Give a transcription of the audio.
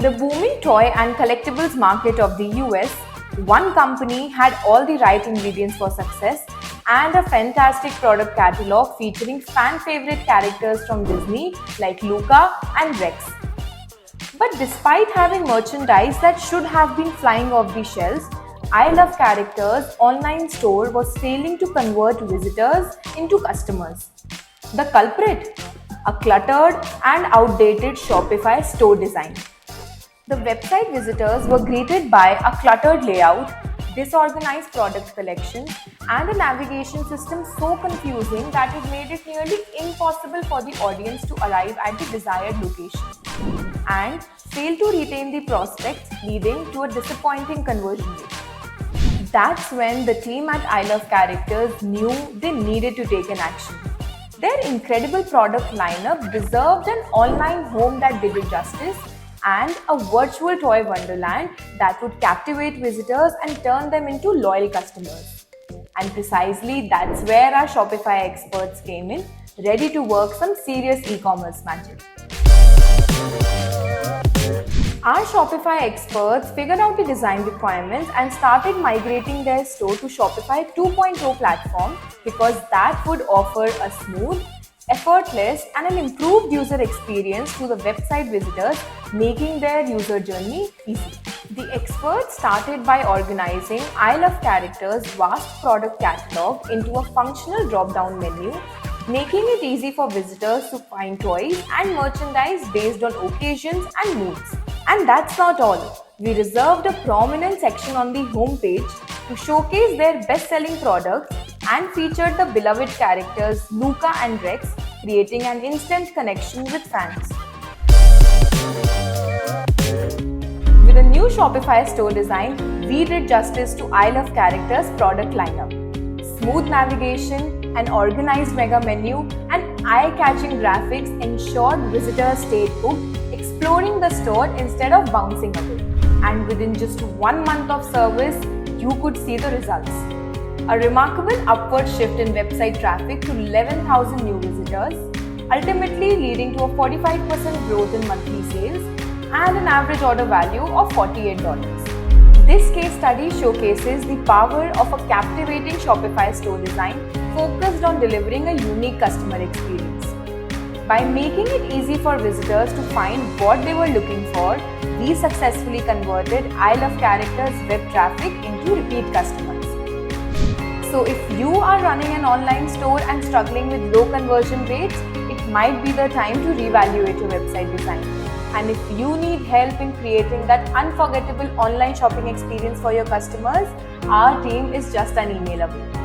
the booming toy and collectibles market of the US, one company had all the right ingredients for success and a fantastic product catalog featuring fan favorite characters from Disney like Luca and Rex. But despite having merchandise that should have been flying off the shelves, I Love Characters' online store was failing to convert visitors into customers. The culprit? A cluttered and outdated Shopify store design. The website visitors were greeted by a cluttered layout, disorganized product collection, and a navigation system so confusing that it made it nearly impossible for the audience to arrive at the desired location, and failed to retain the prospects, leading to a disappointing conversion rate. That's when the team at I Love Characters knew they needed to take an action. Their incredible product lineup deserved an online home that did it justice and a virtual toy wonderland that would captivate visitors and turn them into loyal customers. And precisely that's where our Shopify experts came in, ready to work some serious e-commerce magic. Our Shopify experts figured out the design requirements and started migrating their store to Shopify 2.0 platform because that would offer a smooth, effortless, and an improved user experience to the website visitors, making their user journey easy. The experts started by organizing I Love Characters' vast product catalog into a functional drop-down menu, making it easy for visitors to find toys and merchandise based on occasions and moods. And that's not all. We reserved a prominent section on the homepage to showcase their best-selling products and featured the beloved characters Luca and Rex, creating an instant connection with fans. With a new Shopify store design, we did justice to I Love Characters' product lineup. Smooth navigation, an organized mega menu, and eye-catching graphics ensured visitors stayed hooked, exploring the store instead of bouncing away. And within just 1 month of service, you could see the results. A remarkable upward shift in website traffic to 11,000 new visitors, ultimately leading to a 45% growth in monthly sales and an average order value of $48. This case study showcases the power of a captivating Shopify store design focused on delivering a unique customer experience. By making it easy for visitors to find what they were looking for, we successfully converted I Love Characters' web traffic into repeat customers. So if you are running an online store and struggling with low conversion rates, it might be the time to reevaluate your website design. And if you need help in creating that unforgettable online shopping experience for your customers, our team is just an email away.